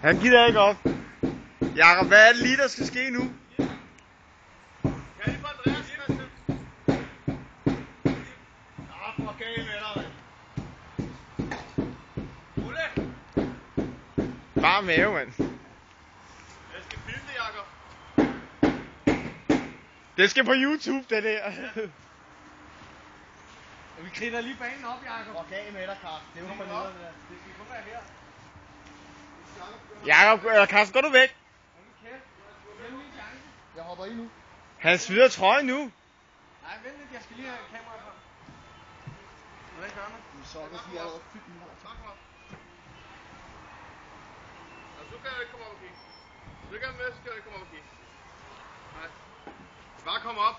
Han gider ikke op. Jakob, hvad er det lige, der skal ske nu? Kan I få Andreas, Christian? For galt med dig, mand. Ulle! Bare mave, mand. Jeg skal filme det, Jakob. Det skal på YouTube, det der. Ja. Vi griner lige banen op, Jakob. Og gav med dig, Karsten. Det er jo for noget, det der. Det skal kun være her. Jakob, eller Carsten, gå du væk. Jeg hopper i nu. Han smider trøjen nu. Nej, vent lidt. Jeg skal lige have kameraet på. Hvad gør man? Så er vi allerede fyldt med lort. Tak for. Så kan jeg ikke komme op og kigge. Så kan jeg med, så kan jeg ikke komme op og kigge. Nej. Bare kom op.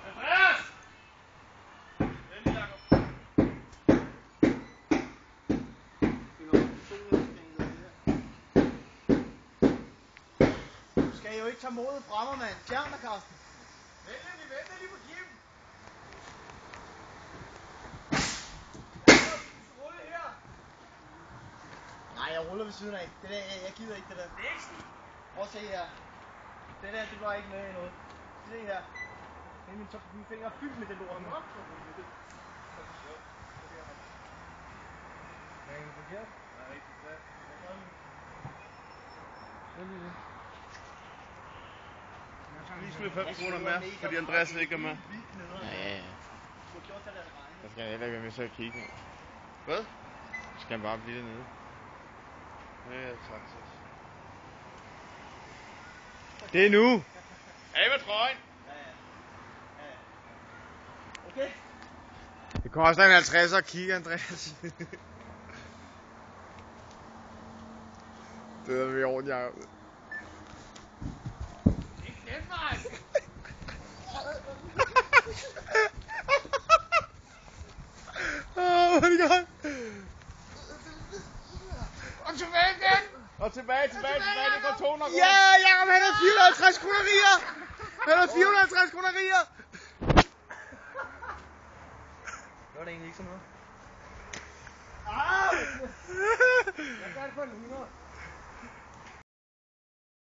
Andreas! Endelig, Jakob. Du skal jo ikke tage modet fra mig, mand. Fjern dig, Karsten. Vi venter lige på Kim. Jakob, du skal rulle her. Nej, jeg ruller ved siden af. Det der, jeg gider ikke det der. Prøv at se her. Det der, det var ikke med i noget. Se her. Det er mine fingre er fyldt med det lort. Kom op, så rulle det. Er det forkert? Nej, ikke forkert. Lige smid 5 kroner med, fordi Andreas ikke er med. Ja. Du har gjort det der regning. Så skal han heller ikke være med til at kigge. Hvad? Så skal han bare blive dernede. Ja, tak. Det er nu. Af med trøjen! Okay. Det koster en 50 at kigge, Andreas. Det er vi ordentligt, Jacob. Ikke den vej! Åh, hvor er det godt. Og tilbage igen! Og tilbage, det går 200 kroner. Ja, Jacob, han har 450 kroner rigere. Han har 450 kroner rigere. Det var da egentlig ikke så noget. Jeg gør det på en 100.